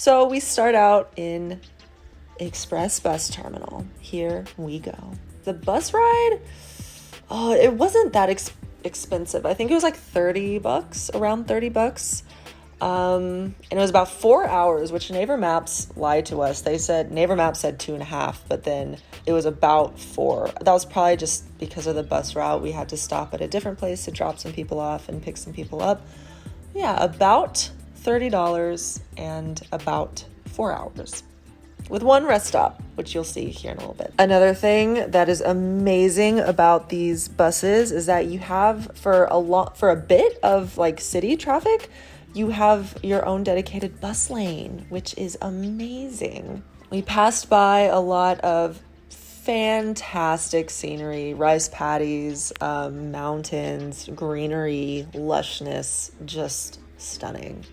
So we start out in Express Bus Terminal. Here we go. The bus ride, it wasn't that expensive. I think it was like $30, around $30. And it was about 4 hours, which Naver Maps lied to us. Naver Maps said 2.5, but then it was about 4. That was probably just because of the bus route. We had to stop at a different place to drop some people off and pick some people up. Yeah, about $30 and about 4 hours. With one rest stop, which you'll see here in a little bit. Another thing that is amazing about these buses is that you have for a bit of like city traffic, you have your own dedicated bus lane, which is amazing. We passed by a lot of fantastic scenery, rice paddies, mountains, greenery, lushness, just stunning.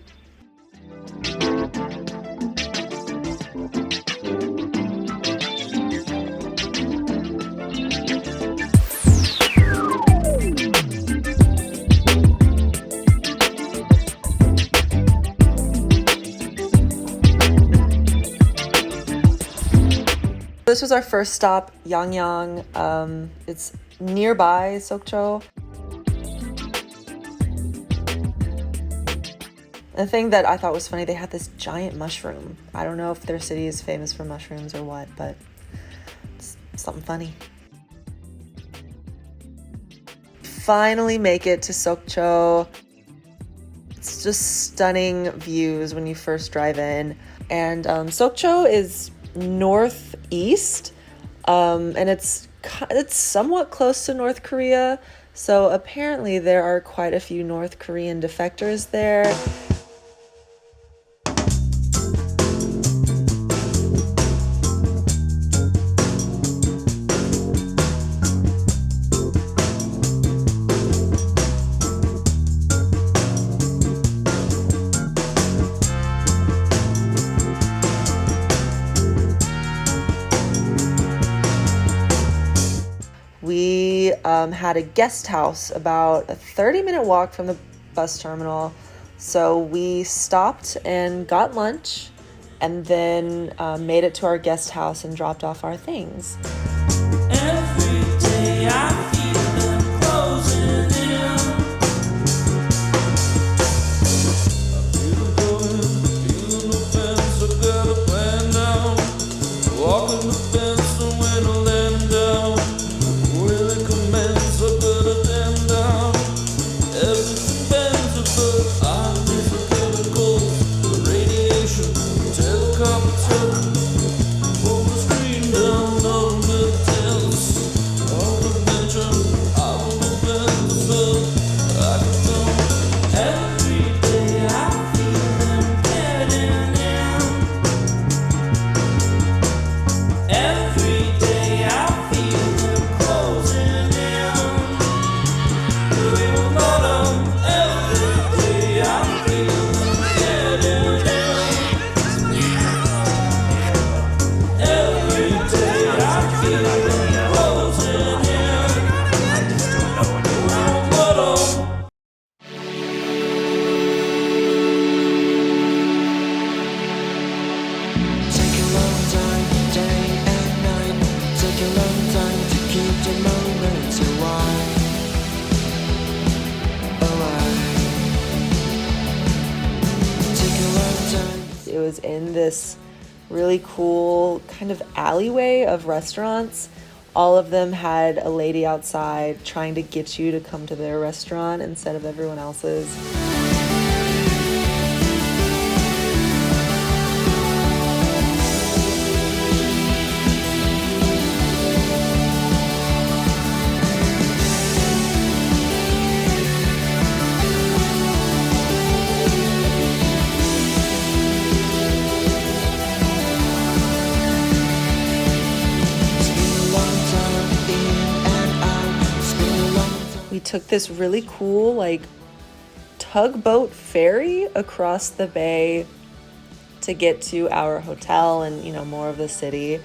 This was our first stop, Jungang. It's nearby Sokcho. The thing that I thought was funny, they had this giant mushroom. I don't know if their city is famous for mushrooms or what, but it's something funny. Finally make it to Sokcho. It's just stunning views when you first drive in. And Sokcho is northeast, and it's somewhat close to North Korea. So apparently there are quite a few North Korean defectors there. We had a guest house about a 30-minute walk from the bus terminal. So we stopped and got lunch and then made it to our guest house and dropped off our things. Every day I feel them closing in. I feel the fence, I got a plan down. Walking the fence and when I land down. It was in this really cool kind of alleyway of restaurants. All of them had a lady outside trying to get you to come to their restaurant instead of everyone else's. We took this really cool like tugboat ferry across the bay to get to our hotel and, you know, more of the city.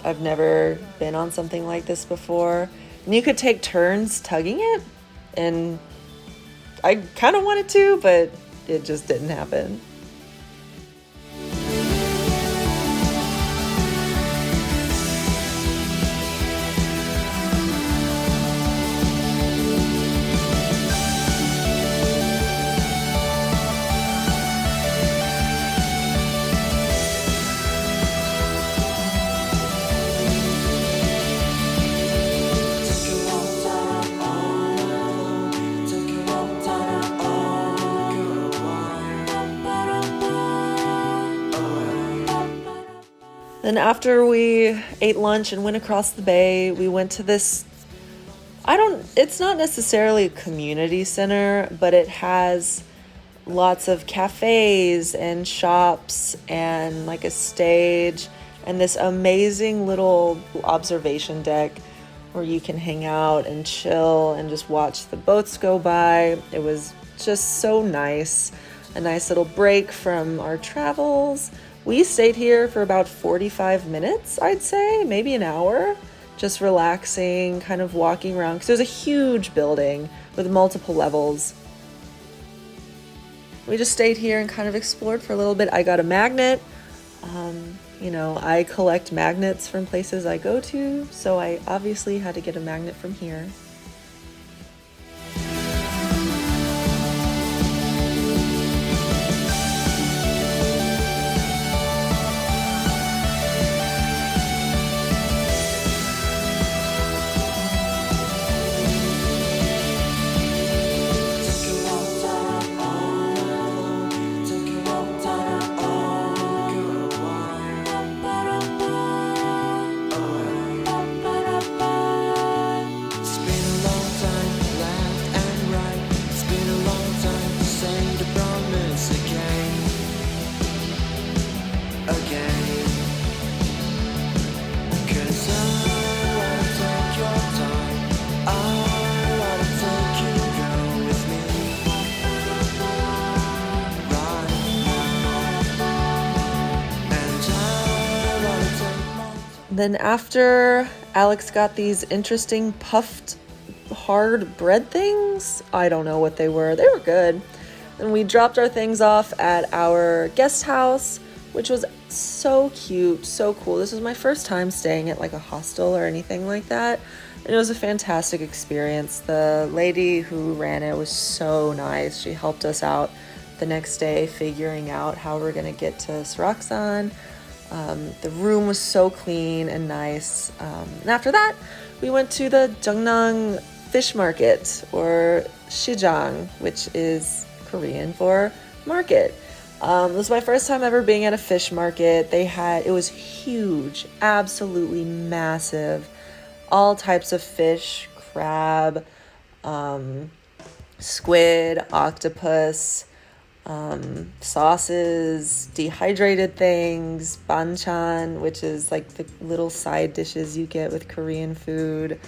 I've never been on something like this before. And you could take turns tugging it, and I kind of wanted to, but it just didn't happen. Then after we ate lunch and went across the bay, we went to this, it's not necessarily a community center, but it has lots of cafes and shops and like a stage and this amazing little observation deck where you can hang out and chill and just watch the boats go by. It was just so nice. A nice little break from our travels. We stayed here for about 45 minutes, I'd say, maybe an hour, just relaxing, kind of walking around, because there's a huge building with multiple levels. We just stayed here and kind of explored for a little bit. I got a magnet. I collect magnets from places I go to, so I obviously had to get a magnet from here. Then after, Alex got these interesting puffed hard bread things. I don't know what they were. They were good. Then we dropped our things off at our guest house, which was so cute, so cool. This was my first time staying at like a hostel or anything like that. And it was a fantastic experience. The lady who ran it was so nice. She helped us out the next day figuring out how we're gonna get to Seoraksan. The room was so clean and nice. And after that, we went to the Jungang fish market, or Sijang, which is Korean for market. This was my first time ever being at a fish market. It was huge, absolutely massive. All types of fish, crab, squid, octopus, sauces, dehydrated things, banchan, which is like the little side dishes you get with Korean food,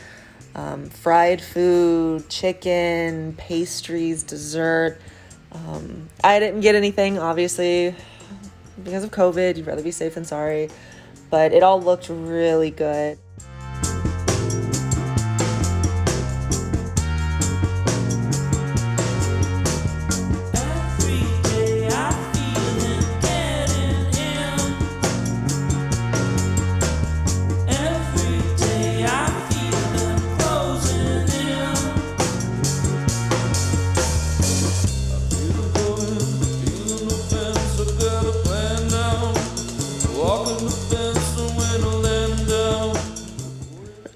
fried food, chicken, pastries, dessert. I didn't get anything, obviously, because of COVID. You'd rather be safe than sorry, but it all looked really good.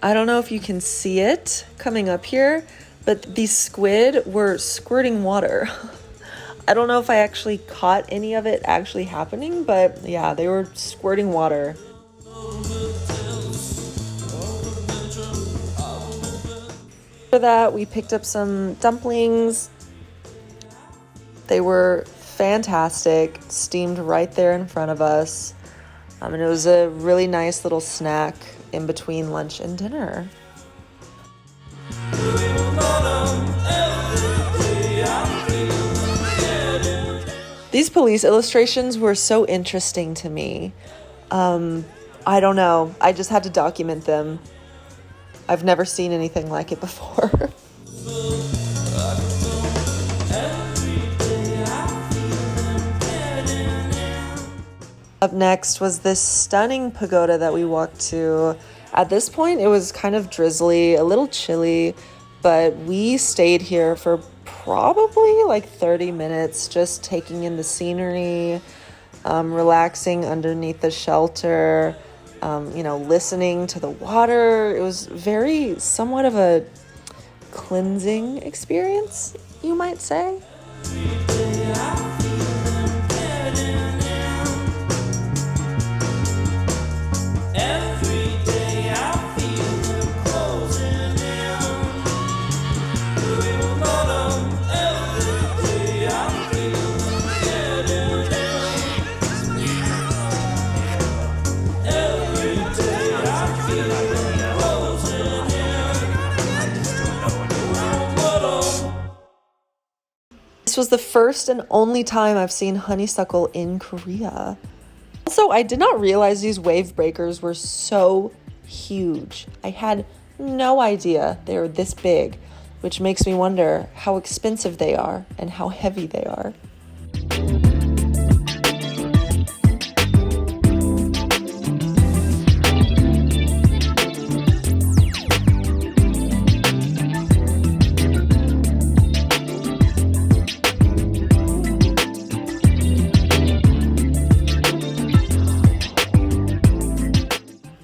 I don't know if you can see it coming up here, but these squid were squirting water. I don't know if I actually caught any of it actually happening, but yeah, they were squirting water. For that, we picked up some dumplings. They were fantastic, steamed right there in front of us. And it was a really nice little snack in between lunch and dinner. These police illustrations were so interesting to me. I don't know. I just had to document them. I've never seen anything like it before. Up next was this stunning pagoda that we walked to. At this point, it was kind of drizzly, a little chilly, but we stayed here for probably like 30 minutes, just taking in the scenery, relaxing underneath the shelter, listening to the water. It was somewhat of a cleansing experience, you might say. This was the first and only time I've seen honeysuckle in Korea. Also, I did not realize these wave breakers were so huge. I had no idea they were this big, which makes me wonder how expensive they are and how heavy they are.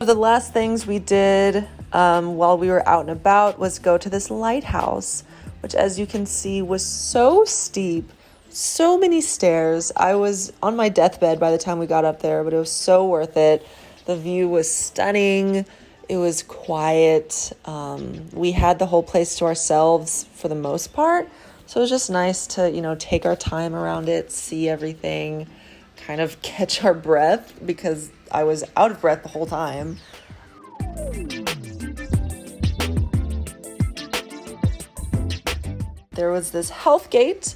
The last things we did while we were out and about was go to this lighthouse, which, as you can see, was so steep, so many stairs. I was on my deathbed by the time we got up there, but it was so worth it. The view was stunning. It was quiet. We had the whole place to ourselves for the most part, so it was just nice to, take our time around it, see everything, kind of catch our breath, because I was out of breath the whole time. There was this health gate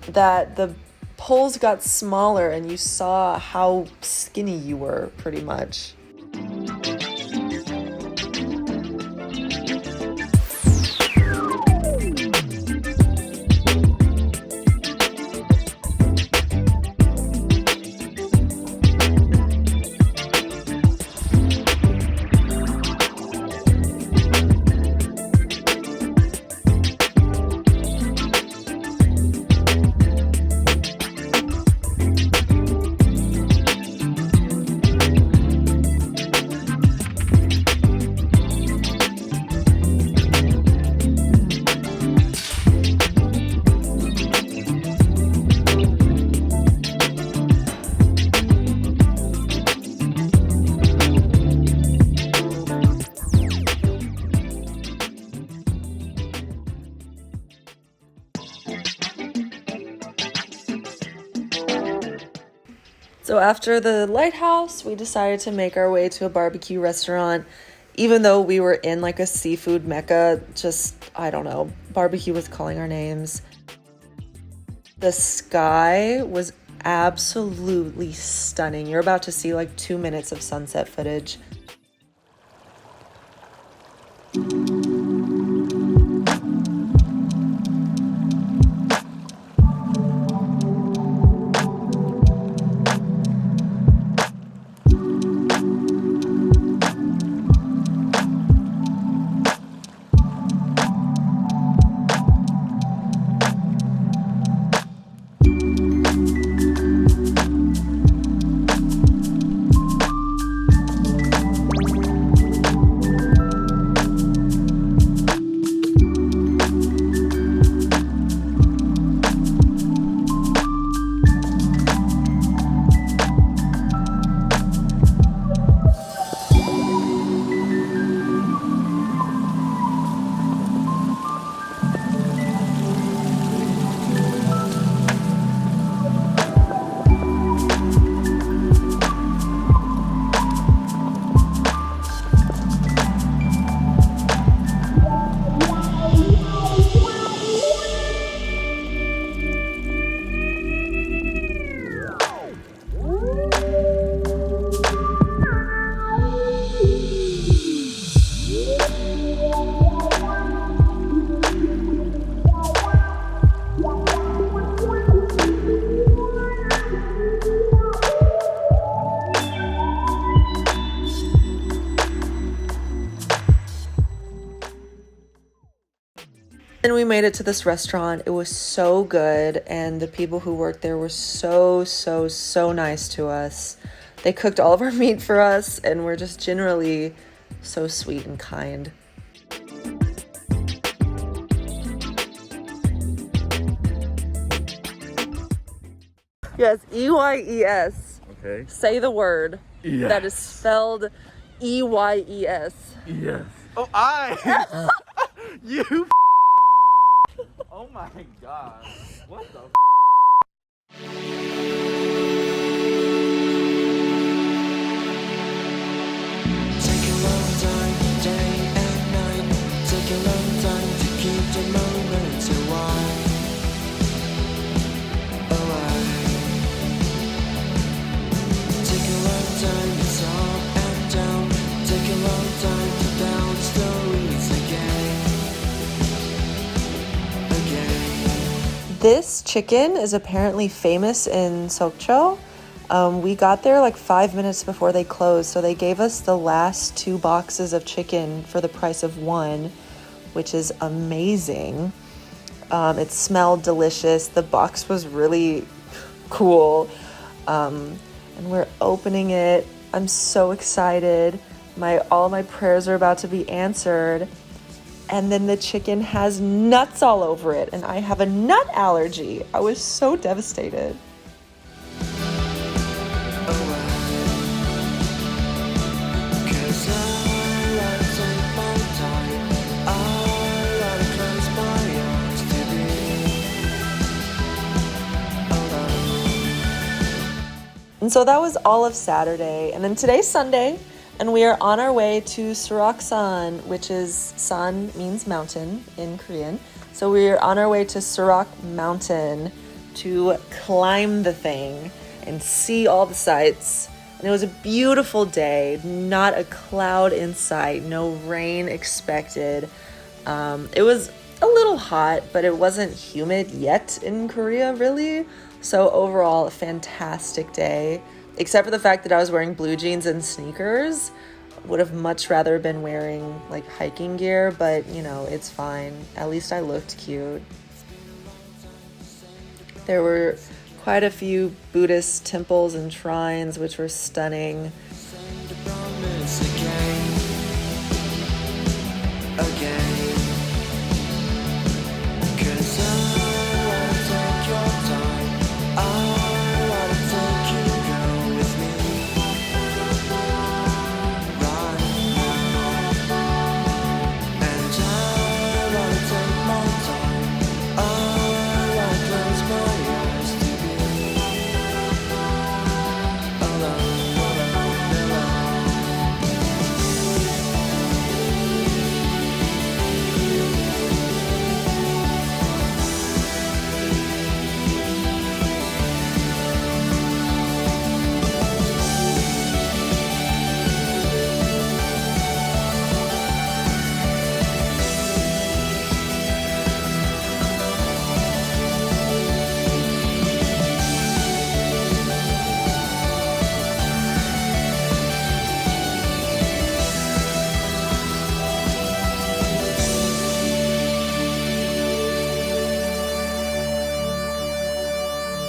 that the poles got smaller and you saw how skinny you were, pretty much. So after the lighthouse, we decided to make our way to a barbecue restaurant. Even though we were in like a seafood mecca, I don't know, barbecue was calling our names. The sky was absolutely stunning. You're about to see like 2 minutes of sunset footage. And we made it to this restaurant. It was so good, and the people who worked there were so nice to us. They cooked all of our meat for us and were just generally so sweet and kind. Yes, E-Y-E-S. Okay. Say the word. Yes. That is spelled E-Y-E-S. Yes. Oh, I. You. Oh my God. What the? Take a long time, day and night. Take a long time to keep the moment alive. up and down, take a long time to down the stories again. This chicken is apparently famous in Sokcho. We got there like 5 minutes before they closed, so they gave us the last 2 boxes of chicken for the price of 1, which is amazing. It smelled delicious. The box was really cool. And we're opening it. I'm so excited. All my prayers are about to be answered. And then the chicken has nuts all over it, and I have a nut allergy. I was so devastated. And so that was all of Saturday. And then today's Sunday, and we are on our way to Seoraksan, which is, san means mountain in Korean. So we are on our way to Seorak Mountain to climb the thing and see all the sights. And it was a beautiful day, not a cloud in sight, no rain expected. It was a little hot, but it wasn't humid yet in Korea, really. So overall, a fantastic day, except for the fact that I was wearing blue jeans and sneakers. Would have much rather been wearing like hiking gear, but you know, it's fine. At least I looked cute. There were quite a few Buddhist temples and shrines, which were stunning.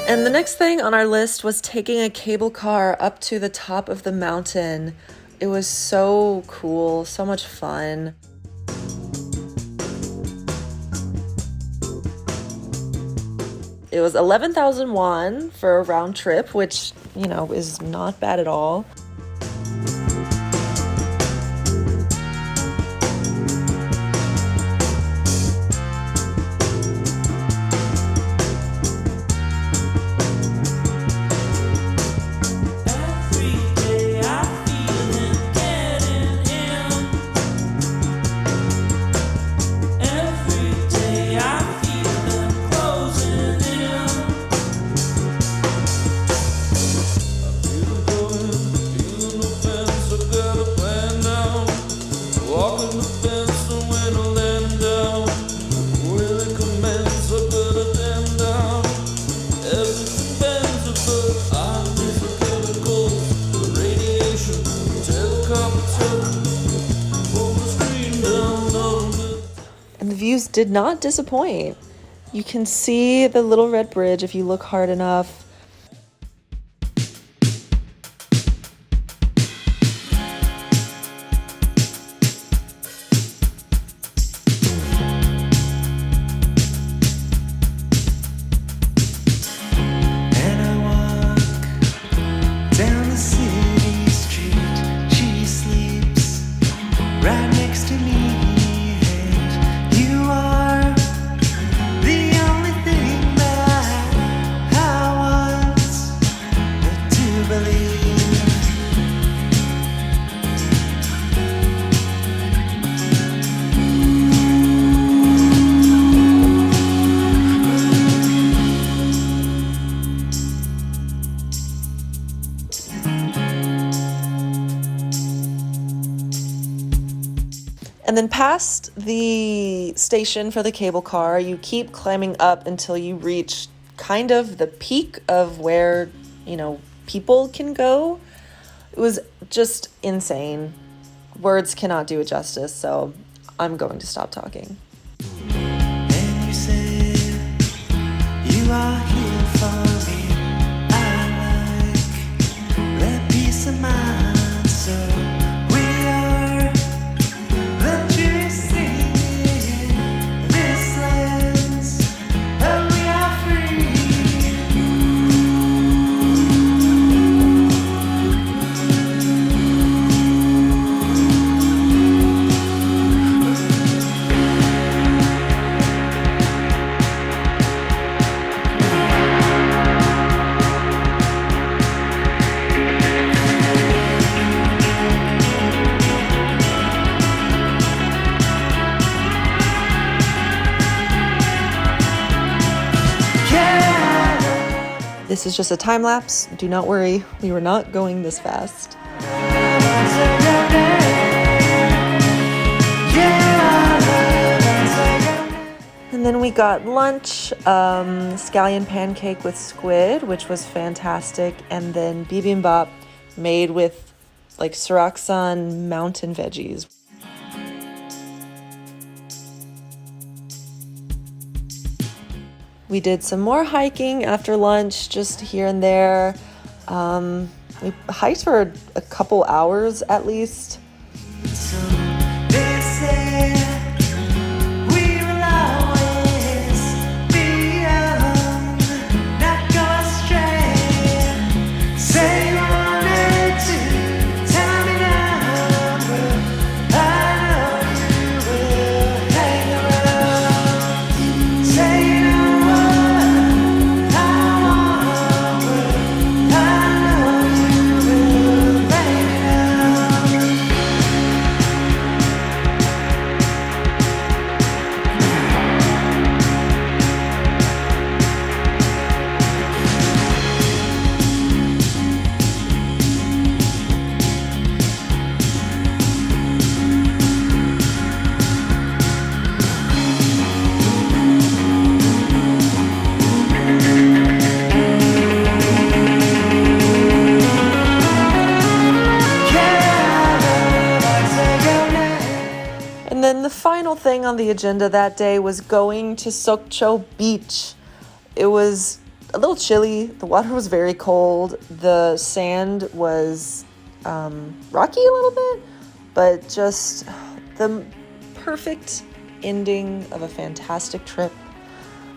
And the next thing on our list was taking a cable car up to the top of the mountain. It was so cool, so much fun. It was 11,000 won for a round trip, which, you know, is not bad at all. And the views did not disappoint. You can see the Little Red Bridge if you look hard enough. You are the only thing that I And then past the station for the cable car, you keep climbing up until you reach kind of the peak of where, people can go. It was just insane. Words cannot do it justice, so I'm going to stop talking. And you say you are here for me. I like that peace of mind. So we are electricity in this lands, and we are free. This is just a time lapse. Do not worry, we were not going this fast. And then we got lunch, scallion pancake with squid, which was fantastic, and then bibimbap made with like Seoraksan mountain veggies. We did some more hiking after lunch, just here and there. We hiked for a couple hours at least. They say we will always be young, not go astray. Say you wanted to tell me now, but I know you will hang around. Say you know what I want, but I know you will lay it down. And then the final thing on the agenda that day was going to Sokcho Beach. It was a little chilly. The water was very cold. The sand was rocky a little bit, but just the perfect ending of a fantastic trip.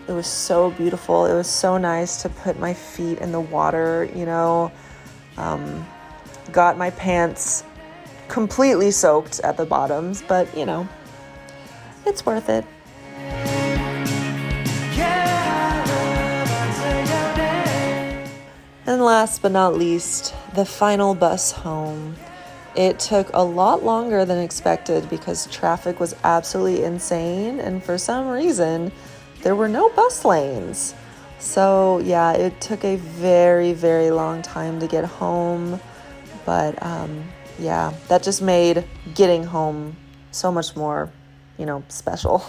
It was so beautiful. It was so nice to put my feet in the water, got my pants completely soaked at the bottoms, but it's worth it. And last but not least, the final bus home. It took a lot longer than expected because traffic was absolutely insane, and for some reason there were no bus lanes. So yeah, it took a very, very long time to get home, but yeah, that just made getting home so much more, special.